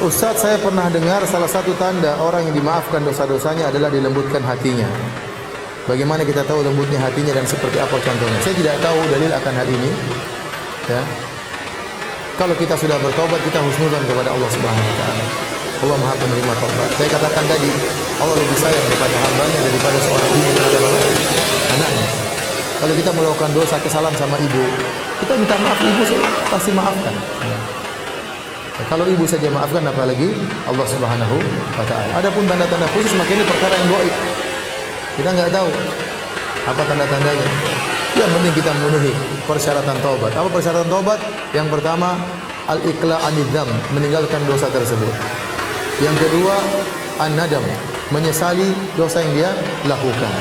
Ustaz, saya pernah dengar salah satu tanda orang yang dimaafkan dosa-dosanya adalah dilembutkan hatinya. Bagaimana kita tahu lembutnya hatinya dan seperti apa contohnya? Saya tidak tahu dalil akan hal ini. Ya. Kalau kita sudah bertobat, kita husnudzon kepada Allah Subhanahu wa taala. Allah Maha penerima taubat. Saya katakan tadi, Allah lebih sayang kepada hambanya daripada seorang ibu terhadap anaknya. Kalau kita melakukan dosa, kesalahan sama ibu, kita minta maaf, ibu pasti maafkan. Kalau ibu saja maafkan, apalagi Allah Subhanahu wa taala. Adapun tanda-tanda khusus, maka ini perkara yang gaib. Kita enggak tahu apa tanda-tandanya. Yang penting kita memenuhi persyaratan taubat. Apa persyaratan taubat? Yang pertama, al-iqla' anidz-dzam, meninggalkan dosa tersebut. Yang kedua, an-nadam, menyesali dosa yang dia lakukan.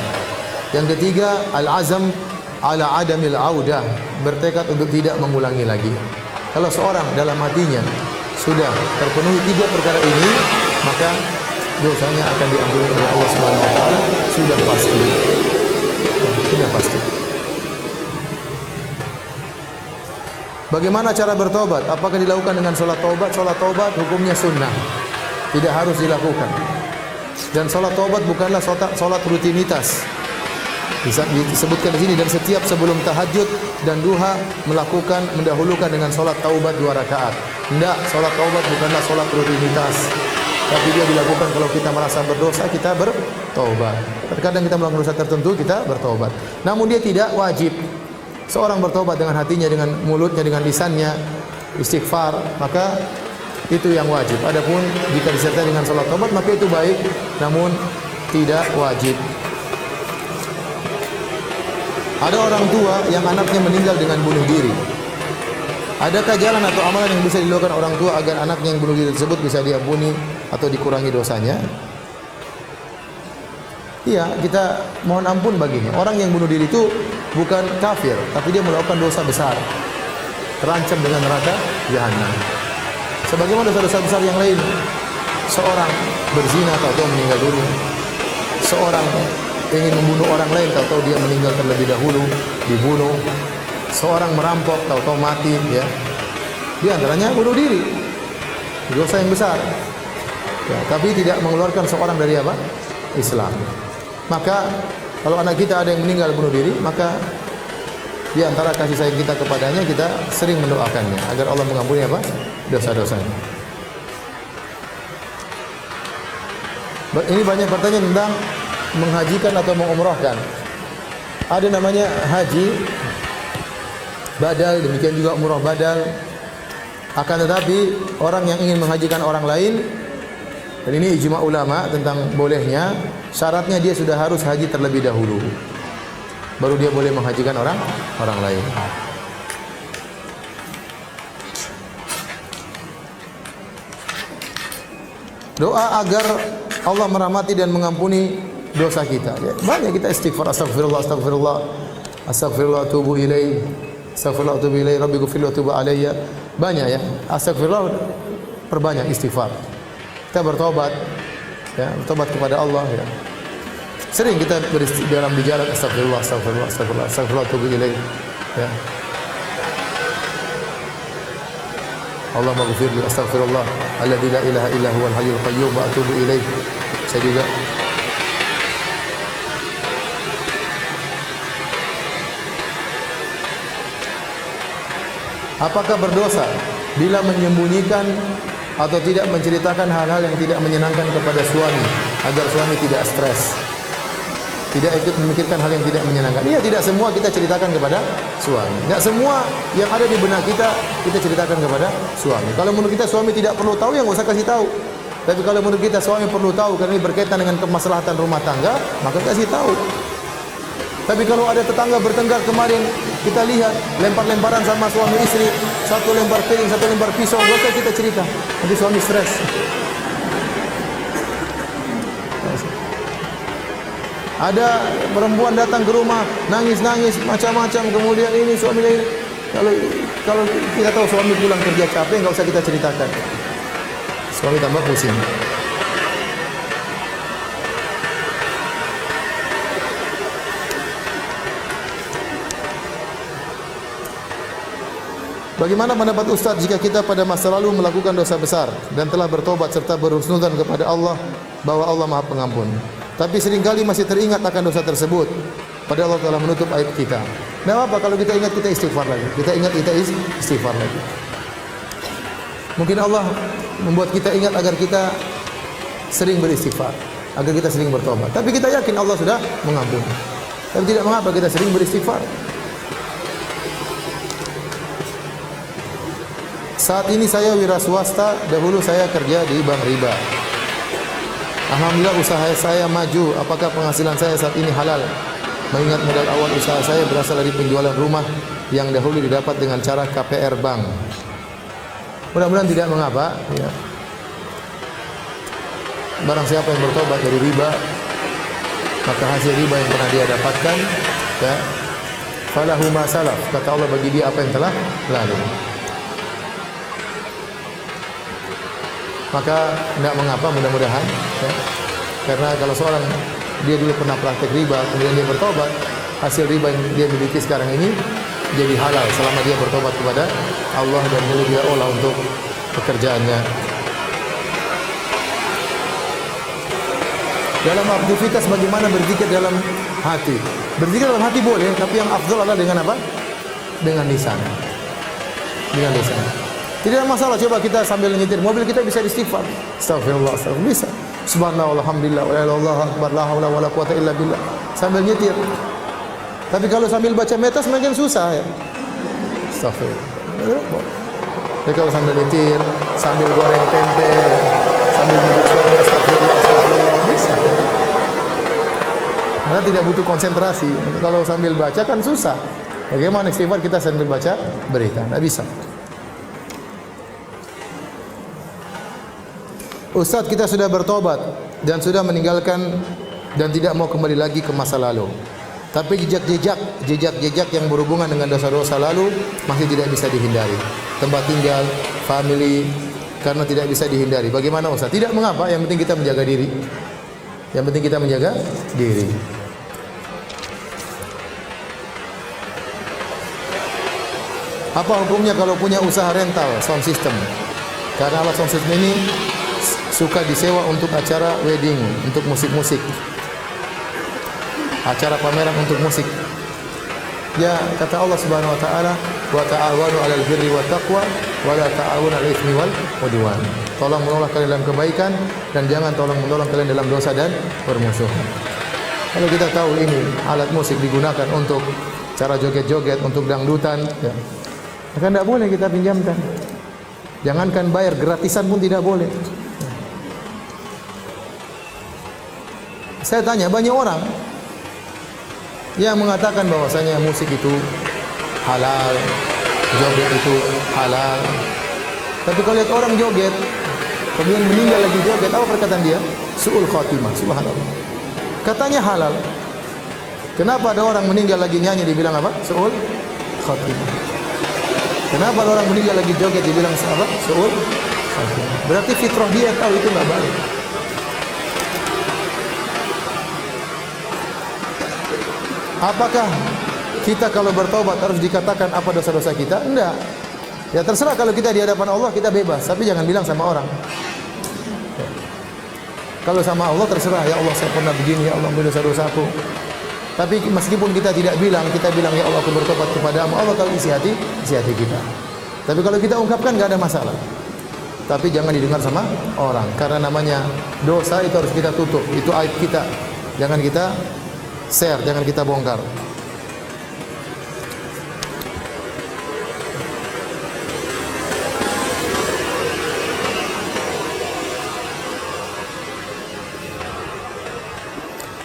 Yang ketiga, al-azam ala adamil audah, bertekad untuk tidak mengulangi lagi. Kalau seorang dalam hatinya sudah terpenuhi tiga perkara ini, maka dosanya akan diampuni oleh Allah Subhanahu wa taala, sudah pasti. Sudah pasti. Bagaimana cara bertobat? Apakah dilakukan dengan salat taubat? Salat taubat hukumnya sunnah, tidak harus dilakukan. Dan salat taubat bukanlah salat rutinitas. Bisa disebutkan di sini, dan setiap sebelum tahajud dan duha mendahulukan dengan salat taubat 2 rakaat. Tidak, salat taubat bukanlah salat rutinitas. Tapi dia dilakukan kalau kita merasa berdosa, kita bertaubat. Terkadang kita melakukan dosa tertentu, kita bertaubat. Namun dia tidak wajib. Seorang bertobat dengan hatinya, dengan mulutnya, dengan lisannya, istighfar, maka itu yang wajib. Adapun jika disertai dengan salat taubat, maka itu baik, namun tidak wajib. Ada orang tua yang anaknya meninggal dengan bunuh diri. Adakah jalan atau amalan yang bisa dilakukan orang tua agar anaknya yang bunuh diri tersebut bisa diampuni atau dikurangi dosanya? Iya, kita mohon ampun baginya. Orang yang bunuh diri itu bukan kafir, tapi dia melakukan dosa besar, terancam dengan neraka jahanam. Sebagaimana dosa-dosa besar yang lain, seorang berzina tahu-tahu meninggal dunia, seorang ingin membunuh orang lain tahu-tahu dia meninggal terlebih dahulu, dibunuh, seorang merampok tahu-tahu mati, ya. Di antaranya bunuh diri, dosa yang besar. Ya, tapi tidak mengeluarkan seorang dari apa? Islam. Maka kalau anak kita ada yang meninggal bunuh diri, maka di antara kasih sayang kita kepadanya, kita sering mendoakannya agar Allah mengampuni apa? Dosa-dosanya. Ini banyak pertanyaan tentang menghajikan atau mengumrahkan. Ada namanya haji badal, demikian juga umrah badal. Akan tetapi orang yang ingin menghajikan orang lain, dan ini ijma ulama tentang bolehnya, syaratnya dia sudah harus haji terlebih dahulu, baru dia boleh menghajikan orang lain. Doa agar Allah merahmati dan mengampuni dosa kita. Ya, banyak kita istighfar, astagfirullah, astagfirullah, astagfirullah, tubu ilaih, astagfirullah, tubu ilaih, rabbi ghfirli wa tub alayya. Banyak ya, astagfirullah, perbanyak istighfar. Kita bertobat, ya, bertobat kepada Allah, ya. Sering kita dalam bicara astagfirullah, astagfirullah, astagfirullah, astagfirullah, tubu ilaih, ya. Allahumma ghfirli, astaghfirullah alladzi la ilaha illa huwal hayyul qayyum wa atubu ilaih. Saya juga apakah berdosa bila menyembunyikan atau tidak menceritakan hal-hal yang tidak menyenangkan kepada suami agar suami tidak stres, tidak ikut memikirkan hal yang tidak menyenangkan? Iya, tidak semua kita ceritakan kepada suami. Tidak semua yang ada di benak kita ceritakan kepada suami. Kalau menurut kita suami tidak perlu tahu, ya nggak usah kasih tahu. Tapi kalau menurut kita suami perlu tahu karena ini berkaitan dengan kemaslahatan rumah tangga, maka kasih tahu. Tapi kalau ada tetangga bertengkar kemarin, kita lihat lempar-lemparan sama suami istri, satu lempar piring, satu lempar pisau, nggak usah kita cerita, nanti suami stres. Ada perempuan datang ke rumah, nangis-nangis macam-macam, kemudian ini suaminya ini. Kalau kita tahu suami pulang kerja capek, nggak usah kita ceritakan. Suami tambah pusing. Bagaimana pendapat Ustaz jika kita pada masa lalu melakukan dosa besar dan telah bertobat serta berhusnudzan kepada Allah bahwa Allah Maha Pengampun, tapi seringkali masih teringat akan dosa tersebut, padahal Allah telah menutup aib kita. Tidak apa kalau kita ingat, kita istighfar lagi. Kita ingat, kita istighfar lagi. Mungkin Allah membuat kita ingat agar kita sering beristighfar, agar kita sering bertobat. Tapi kita yakin Allah sudah mengampuni. Tapi tidak mengapa kita sering beristighfar. Saat ini saya wira swasta, dahulu saya kerja di bank riba. Alhamdulillah usaha saya maju. Apakah penghasilan saya saat ini halal? Mengingat modal awal usaha saya berasal dari penjualan rumah yang dahulu didapat dengan cara KPR bank. Mudah-mudahan tidak mengapa. Ya. Barang siapa yang bertobat dari riba, maka hasil riba yang pernah dia dapatkan, ya, falahu ma salaf. Kata Allah bagi dia apa yang telah lalu. Maka tidak mengapa, mudah-mudahan, ya. Karena kalau seorang dia dulu pernah praktek riba, kemudian dia bertobat, hasil riba yang dia miliki sekarang ini jadi halal selama dia bertobat kepada Allah dan boleh dia olah untuk pekerjaannya. Dalam aktivitas bagaimana berzikir dalam hati? Berzikir dalam hati boleh, tapi yang afdal adalah dengan apa? Dengan lisan. Dengan lisan. Tidak ada masalah, coba kita sambil nyetir mobil kita bisa istighfar. Astagfirullah, astagfirullah, bisa. Subhanallah, alhamdulillah, wallahu akbar, la haula wala quwata illa billah. Sambil nyetir. Tapi kalau sambil baca metas makin susah ya. Astagfirullah. Jadi kalau sambil nyetir, sambil goreng tempe, sambil minum suara astagfirullah, astagfirullah, bisa. Karena tidak butuh konsentrasi. Kalau sambil baca kan susah. Bagaimana istighfar kita sambil baca berita? Tidak bisa. Ustaz, kita sudah bertobat dan sudah meninggalkan dan tidak mau kembali lagi ke masa lalu. Tapi jejak-jejak yang berhubungan dengan dosa-dosa lalu masih tidak bisa dihindari. Tempat tinggal, family, karena tidak bisa dihindari. Bagaimana Ustaz? Tidak mengapa, yang penting kita menjaga diri. Yang penting kita menjaga diri. Apa hukumnya kalau punya usaha rental sound system? Karena alat sound system ini suka disewa untuk acara wedding, untuk musik-musik, acara pameran untuk musik. Ya, kata Allah Subhanahu wa taala, wa ta'awanu 'alal birri wat taqwa wa la ta'awanu 'alal itsmi wal 'udwan. Tolong menolong kalian dalam kebaikan dan jangan tolong menolong kalian dalam dosa dan permusuhan. Kalau kita tahu ini alat musik digunakan untuk cara joget-joget, untuk dangdutan, ya, maka tidak boleh kita pinjamkan. Jangankan bayar, gratisan pun tidak boleh. Saya tanya, banyak orang yang mengatakan bahwasanya musik itu halal, joget itu halal. Tapi kalau lihat orang joget, kemudian meninggal lagi joget, apa perkataan dia? Su'ul khatimah, subhanallah. Katanya halal. Kenapa ada orang meninggal lagi nyanyi dibilang apa? Su'ul khatimah. Kenapa ada orang meninggal lagi joget dibilang apa? Su'ul khatimah. Berarti fitrah dia tahu itu enggak baik. Apakah kita kalau bertobat harus dikatakan apa dosa-dosa kita? Enggak. Ya terserah, kalau kita di hadapan Allah kita bebas, tapi jangan bilang sama orang. Ya. Kalau sama Allah terserah, ya Allah saya pernah begini, ya Allah ampuni dosa-dosaku. Tapi meskipun kita tidak bilang, kita bilang ya Allah aku bertobat kepadamu, Allah tahu isi hati kita. Tapi kalau kita ungkapkan enggak ada masalah. Tapi jangan didengar sama orang, karena namanya dosa itu harus kita tutup, itu aib kita. Jangan kita share, jangan kita bongkar.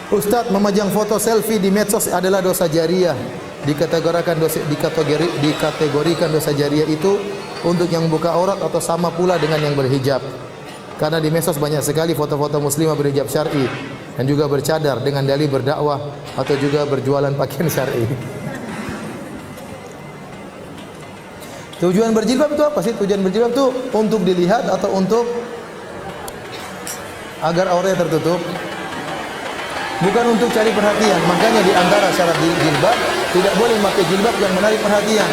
Ustadz, memajang foto selfie di medsos adalah dosa jariah. Dikategorikan dosa jariah itu untuk yang buka aurat atau sama pula dengan yang berhijab. Karena di medsos banyak sekali foto-foto muslimah berhijab syar'i dan juga bercadar dengan dalih berdakwah atau juga berjualan pakaian syar'i. Tujuan berjilbab itu apa sih? Tujuan berjilbab itu untuk dilihat atau untuk agar auranya tertutup? Bukan untuk cari perhatian. Makanya di antara syarat jilbab tidak boleh memakai jilbab yang menarik perhatian.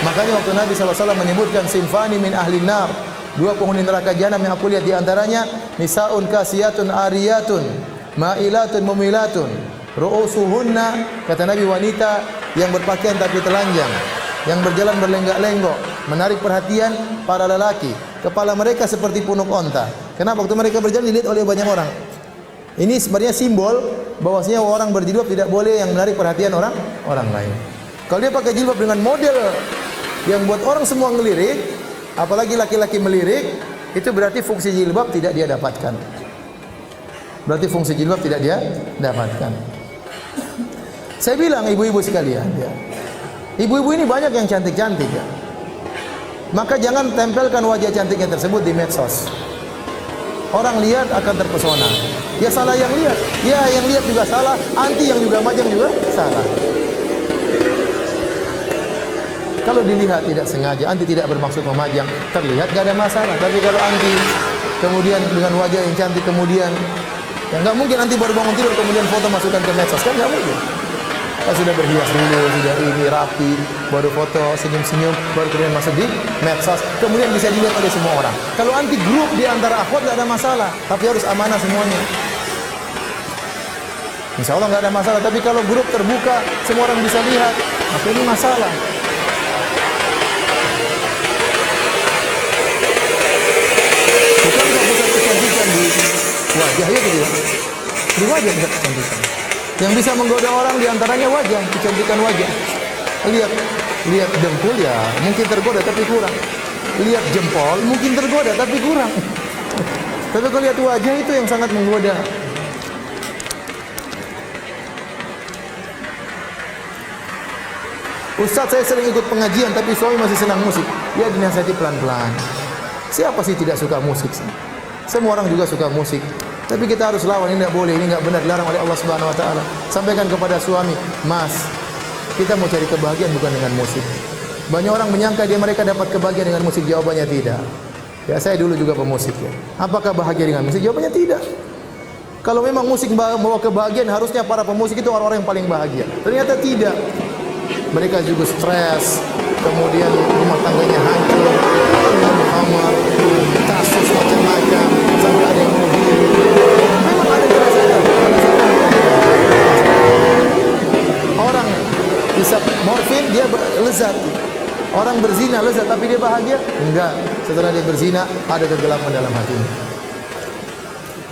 Makanya waktu Nabi SAW menyebutkan sinfani min ahli nar, dua penghuni neraka jahanam yang aku lihat di antaranya nisaun kasiyatun ariyatun ma'ilatun mumilatun ru'usuhunna, kata Nabi, wanita yang berpakaian tapi telanjang, yang berjalan berlenggak-lenggok, menarik perhatian para lelaki. Kepala mereka seperti punuk onta. Kenapa? Waktu mereka berjalan dilihat oleh banyak orang. Ini sebenarnya simbol bahwasanya orang berjilbab tidak boleh yang menarik perhatian orang lain. Kalau dia pakai jilbab dengan model yang buat orang semua ngelirik, apalagi laki-laki melirik, itu berarti fungsi jilbab tidak dia dapatkan. Berarti fungsi jilbab tidak dia dapatkan. Saya bilang ibu-ibu sekalian, ya. Ibu-ibu ini banyak yang cantik-cantik, ya. Maka jangan tempelkan wajah cantiknya tersebut di medsos. Orang lihat akan terpesona. Ya salah yang lihat. Ya yang lihat juga salah. Anti yang juga majang juga salah. Kalau dilihat tidak sengaja, anti tidak bermaksud memajang, terlihat gak ada masalah. Tapi kalau anti kemudian dengan wajah yang cantik kemudian, ya nggak mungkin anti baru bangun tidur kemudian foto masukkan ke medsos, kan nggak mungkin. Kan sudah berhias dulu, sudah ini rapi, baru foto senyum-senyum, baru kemudian masuk di medsos, kemudian bisa dilihat oleh semua orang. Kalau anti grup di antara akhwat nggak ada masalah, tapi harus amanah semuanya. Insya Allah nggak ada masalah. Tapi kalau grup terbuka, semua orang bisa lihat, maka ini masalah. Bukankah pusat kecantikan di wajah ya gitu ya? Di wajah pusat kecantikan. Yang bisa menggoda orang diantaranya wajah, kecantikan wajah. Lihat dengkul ya, mungkin tergoda tapi kurang. Lihat jempol, mungkin tergoda tapi kurang. Tapi kalau lihat wajah itu yang sangat menggoda. Ustaz, saya sering ikut pengajian tapi suami masih senang musik. Ya dinasihati pelan-pelan. Siapa sih tidak suka musik? Semua orang juga suka musik. Tapi kita harus lawan, ini tidak boleh, ini tidak benar, dilarang oleh Allah Subhanahu Wa Taala. Sampaikan kepada suami, Mas, kita mau cari kebahagiaan bukan dengan musik. Banyak orang menyangka mereka dapat kebahagiaan dengan musik, jawabannya tidak. Ya saya dulu juga pemusik ya. Apakah bahagia dengan musik? Jawabannya tidak. Kalau memang musik membawa kebahagiaan, harusnya para pemusik itu orang-orang yang paling bahagia. Ternyata tidak. Mereka juga stres, kemudian rumah tangganya hancur, khamar, kasus macam-macam, sampai ada yang bunuh diri. Memang ada dirasakan. Orang hisap morfin dia lezat. Orang berzina lezat tapi dia bahagia? Enggak. Setelah dia berzina ada kegelapan dalam hatinya.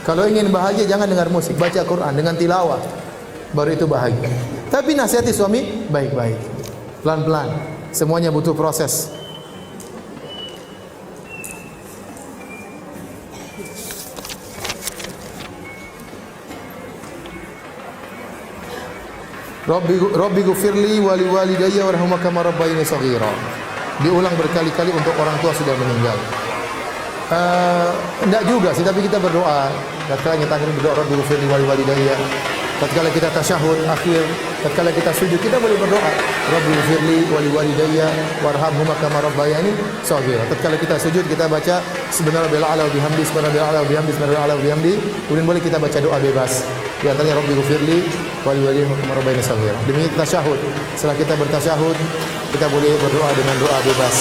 Kalau ingin bahagia jangan dengar musik, baca Quran dengan tilawah. Baru itu bahagia. Tapi nasihati suami baik-baik, pelan-pelan. Semuanya butuh proses. Rabbi ghfirli wa liwalidayya warhamhuma kama rabbayani shaghira. Diulang berkali-kali untuk orang tua sudah meninggal. Enggak juga sih, tapi kita berdoa. Tatkala kita akhir berdoa Rabbi ghfirli wa liwalidayya. Tatkala kita tasyahud akhir, tatkala kita sujud, kita boleh berdoa Rabbi ghfirli wa liwalidayya warhamhuma kama rabbayani shaghira. Tatkala kita sujud kita baca subhanallahil a'la wa bihamdi, subhanallahil a'la wa bihamdi, subhanallahil a'la wa bihamdi. Kemudian boleh kita baca doa bebas. Di antaranya Rabbi ghfirli wa liwalidayya kama rabbayani shaghira. Demikian tasyahud. Setelah kita bertasyahud, kita boleh berdoa dengan doa bebas.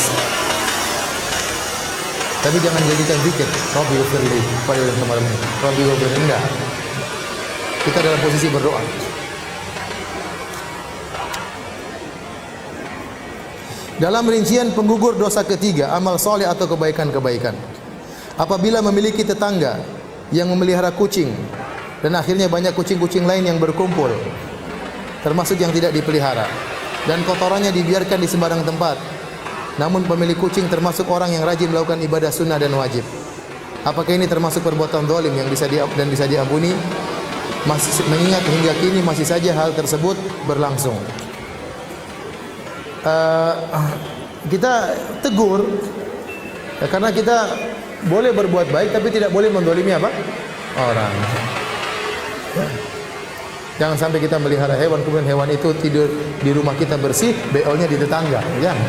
Tapi jangan jadikan zikir Rabbi ghfirli wa liwalidayya kama rabbayani. Rabbi ghfirli enggak. Kita dalam posisi berdoa. Dalam rincian penggugur dosa ketiga, amal soleh atau kebaikan-kebaikan. Apabila memiliki tetangga yang memelihara kucing dan akhirnya banyak kucing-kucing lain yang berkumpul, termasuk yang tidak dipelihara, dan kotorannya dibiarkan di sembarang tempat. Namun pemilik kucing termasuk orang yang rajin melakukan ibadah sunnah dan wajib. Apakah ini termasuk perbuatan zalim yang bisa diampuni? Masih mengingat hingga kini masih saja hal tersebut berlangsung. Kita tegur ya, karena kita boleh berbuat baik tapi tidak boleh mendolimi apa? Orang. Ya. Jangan sampai kita melihara hewan kemudian hewan itu tidur di rumah kita bersih, BO-nya di tetangga. Jangan.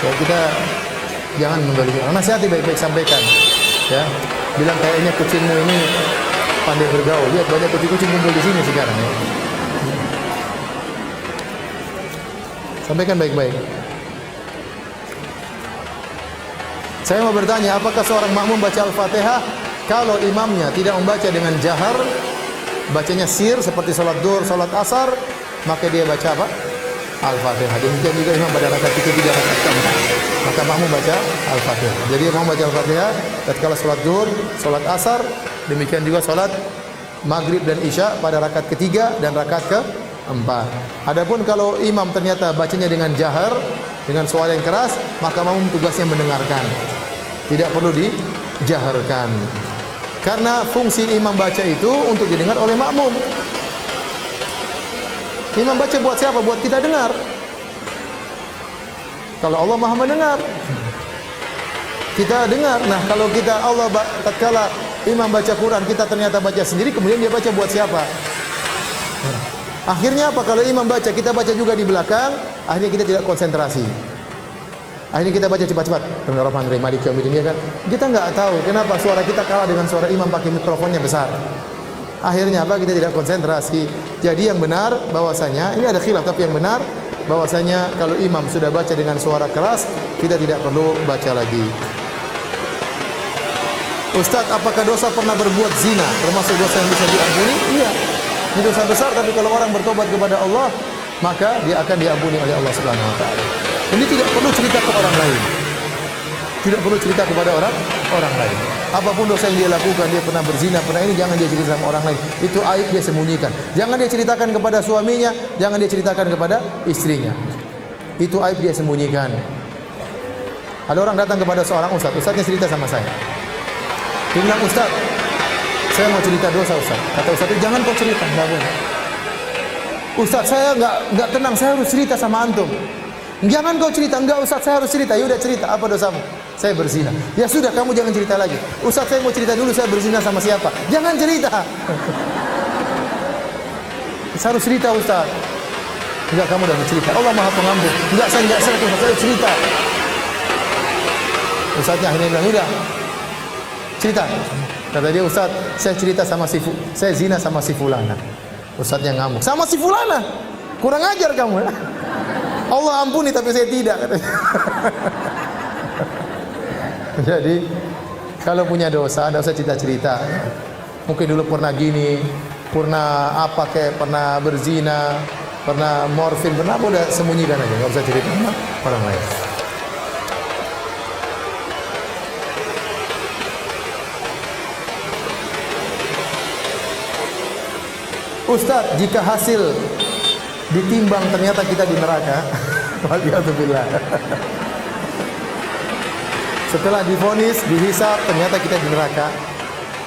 Ya, kita jangan mendolimi orang. Nasihati baik-baik, sampaikan. Ya. Bilang kayaknya kucingmu ini pandai bergaul. Lihat banyak kucing-kucing kumpul di sini sekarang. Ya. Sampaikan baik-baik. Saya mau bertanya, apakah seorang makmum baca Al-Fatihah kalau imamnya tidak membaca dengan jahar, bacanya sir seperti salat duhur, salat asar, maka dia baca apa? Al-Fatihah. Demikian juga imam pada rakaat ketiga, rakaat keempat, maka makmum baca Al-Fatihah. Jadi imam baca Al-Fatihah tatkala salat duhur, salat asar, demikian juga salat maghrib dan isya pada rakaat ketiga dan rakaat keempat. Adapun kalau imam ternyata bacanya dengan jahar, dengan suara yang keras, maka makmum tugasnya mendengarkan. Tidak perlu dijaharkan. Karena fungsi imam baca itu untuk didengar oleh makmum. Imam baca buat siapa? Buat kita dengar. Kalau Allah Maha mendengar, kita dengar. Nah, kalau kita Allah tatkala imam baca Quran, kita ternyata baca sendiri, kemudian dia baca buat siapa? Akhirnya apa? Kalau imam baca, kita baca juga di belakang, akhirnya kita tidak konsentrasi. Akhirnya kita baca cepat-cepat. Bismillahirrahmanirrahim. Maliki yaumiddin, kan? Kita nggak tahu kenapa suara kita kalah dengan suara imam pakai mikrofonnya besar. Akhirnya apa? Kita tidak konsentrasi. Jadi yang benar bahwasanya ini ada khilaf, tapi yang benar bahwasanya kalau imam sudah baca dengan suara keras, kita tidak perlu baca lagi. Ustaz, apakah dosa pernah berbuat zina termasuk dosa yang bisa diampuni? Iya. Ini dosa besar, tapi kalau orang bertobat kepada Allah, maka dia akan diampuni oleh Allah Subhanahu wa taala. Ini tidak perlu cerita ke orang lain. Tidak perlu cerita kepada orang lain. Apapun dosa yang dia lakukan, dia pernah berzina, pernah ini, jangan dia cerita sama orang lain. Itu aib, dia sembunyikan. Jangan dia ceritakan kepada suaminya, jangan dia ceritakan kepada istrinya. Itu aib, dia sembunyikan. Ada orang datang kepada seorang ustaz, ustaznya cerita sama saya. Dia bilang, Ustaz, saya mau cerita dosa, Ustaz. Kata Ustaz, jangan kau cerita, enggak boleh. Ustaz, saya enggak tenang, saya harus cerita sama antum. Jangan kau cerita, enggak Ustaz, saya harus cerita. Ya udah cerita, apa dosamu? Saya berzina. Ya sudah, kamu jangan cerita lagi. Ustaz, saya mau cerita dulu, saya berzina sama siapa? Jangan cerita. Saya harus cerita, Ustaz. Enggak, kamu udah cerita. Allah Maha Pengampun. Enggak, saya harus cerita. Ustaznya akhirnya bilang, udah cerita. Kata dia, Ustaz, saya cerita sama saya zina sama si fulana. Ustaznya ngamuk. Sama si fulana? Kurang ajar kamu. Allah ampuni tapi saya tidak. Jadi kalau punya dosa, tidak usah cerita-cerita. Mungkin dulu pernah gini, pernah apa kayak pernah berzina, pernah morfin, pernah apa, udah sembunyikan aja, nggak usah cerita sama orang lain. Ustaz, jika hasil ditimbang ternyata kita di neraka, waliyadzubillah. Setelah divonis, dihisab, ternyata kita di neraka.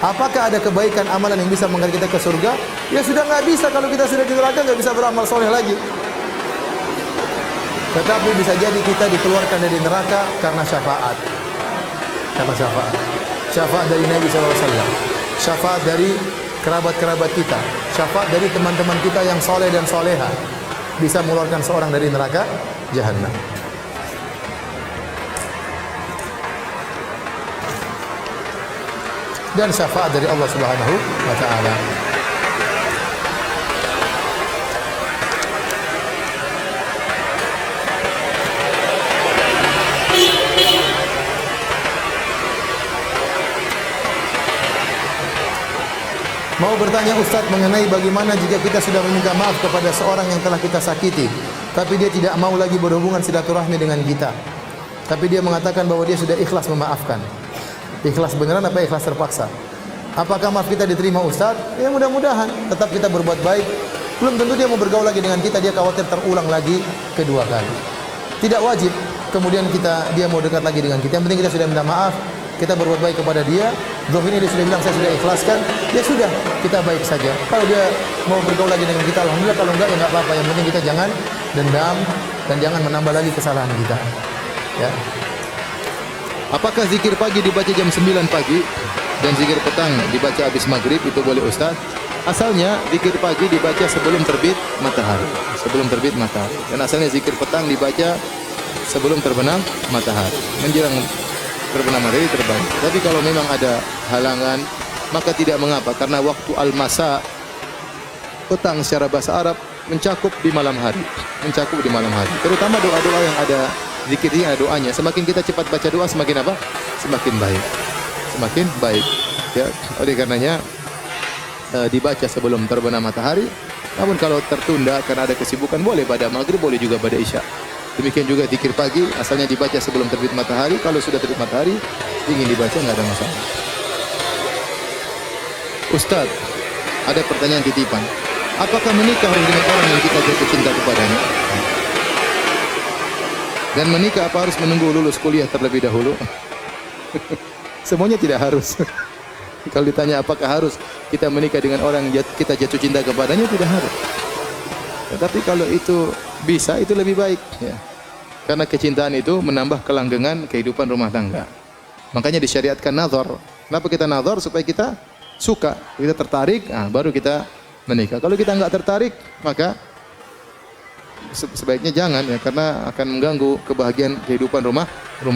Apakah ada kebaikan amalan yang bisa mengangkat kita ke surga? Ya sudah nggak bisa, kalau kita sudah di neraka nggak bisa beramal soleh lagi. Tetapi bisa jadi kita dikeluarkan dari neraka karena syafaat. Karena syafaat. Syafaat dari Nabi SAW. Syafaat dari kerabat-kerabat kita, syafaat dari teman-teman kita yang soleh dan soleha, bisa mengeluarkan seorang dari neraka jahanam. Dan syafaat dari Allah Subhanahu wa taala. Mau bertanya Ustaz mengenai bagaimana jika kita sudah meminta maaf kepada seorang yang telah kita sakiti, tapi dia tidak mau lagi berhubungan silaturahmi dengan kita. Tapi dia mengatakan bahwa dia sudah ikhlas memaafkan. Ikhlas beneran apa ikhlas terpaksa? Apakah maaf kita diterima Ustaz? Ya mudah-mudahan. Tetap kita berbuat baik. Belum tentu dia mau bergaul lagi dengan kita, dia khawatir terulang lagi kedua kali. Tidak wajib kemudian dia mau dekat lagi dengan kita. Yang penting kita sudah minta maaf, kita berbuat baik kepada dia. Ini dia sudah bilang saya sudah ikhlaskan, ya sudah, kita baik saja. Kalau dia mau bergaul lagi dengan kita, alhamdulillah. Kalau enggak ya enggak apa-apa. Yang penting kita jangan dendam dan jangan menambah lagi kesalahan kita. Ya. Apakah zikir pagi dibaca jam 9 pagi dan zikir petang dibaca habis maghrib itu boleh Ustaz? Asalnya zikir pagi dibaca sebelum terbit matahari, sebelum terbit matahari. Dan asalnya zikir petang dibaca sebelum terbenam matahari, menjelang terbenam matahari terbaik. Tapi kalau memang ada halangan, maka tidak mengapa, karena waktu al-masa petang secara bahasa Arab mencakup di malam hari, terutama doa-doa yang ada zikirnya, doanya. Semakin kita cepat baca doa, semakin apa? Semakin baik. Ya, oleh karenanya dibaca sebelum terbenam matahari. Namun kalau tertunda karena ada kesibukan, boleh pada maghrib, boleh juga pada isya. Demikian juga zikir pagi, asalnya dibaca sebelum terbit matahari. Kalau sudah terbit matahari, ingin dibaca, nggak ada masalah. Ustaz, ada pertanyaan titipan. Apakah menikah harus dengan orang yang kita jatuh cinta kepadanya? Dan menikah apa harus menunggu lulus kuliah terlebih dahulu? Semuanya tidak harus. Kalau ditanya apakah harus kita menikah dengan orang yang kita jatuh cinta kepadanya, tidak harus. Tetapi kalau itu bisa, itu lebih baik. Ya. Karena kecintaan itu menambah kelanggengan kehidupan rumah tangga. Makanya disyariatkan nazar. Kenapa kita nazar? Supaya kita suka, kita tertarik, baru kita menikah. Kalau kita enggak tertarik, maka sebaiknya jangan, ya, karena akan mengganggu kebahagiaan kehidupan rumah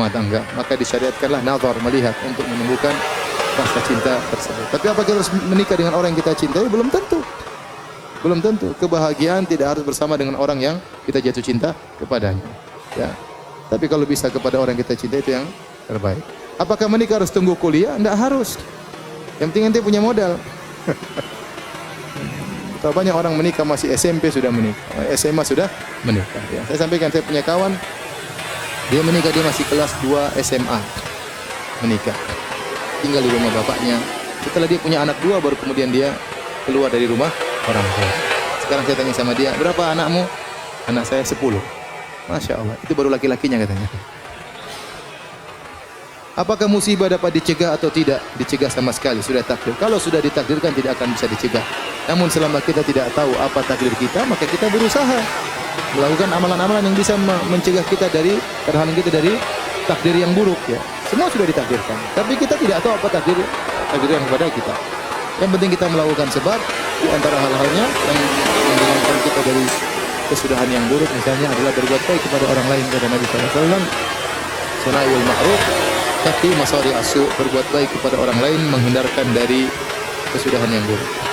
tangga. Maka disyariatkanlah nazar, melihat, untuk menumbuhkan rasa cinta tersebut. Tapi apakah kita harus menikah dengan orang yang kita cintai? Belum tentu. Kebahagiaan tidak harus bersama dengan orang yang kita jatuh cinta kepadanya. Ya. Tapi kalau bisa kepada orang yang kita cintai, itu yang terbaik. Apakah menikah harus tunggu kuliah? Tidak harus. Yang penting ente punya modal. Banyak orang menikah masih SMP sudah menikah, SMA sudah menikah. Ya. Saya sampaikan, saya punya kawan, dia menikah, dia masih kelas 2 SMA menikah, tinggal di rumah bapaknya. Setelah dia punya anak 2, baru kemudian dia keluar dari rumah orang tua. Sekarang saya tanya sama dia, berapa anakmu? Anak saya 10. Masya Allah, itu baru laki-lakinya katanya. Apakah musibah dapat dicegah atau tidak? Dicegah sama sekali, sudah takdir. Kalau sudah ditakdirkan, tidak akan bisa dicegah. Namun selama kita tidak tahu apa takdir kita, maka kita berusaha melakukan amalan-amalan yang bisa mencegah kita dari, terhalang kita dari takdir yang buruk. Ya, semua sudah ditakdirkan, tapi kita tidak tahu apa takdir yang kepada kita. Yang penting kita melakukan sebab. Di antara hal-halnya yang menghilangkan kita dari kesudahan yang buruk, misalnya adalah berbuat baik kepada orang lain. Kata Nabi sallallahu alaihi wasallam, "Sunaiul ma'ruf tapi masari asu", berbuat baik kepada orang lain menghindarkan dari kesudahan yang buruk.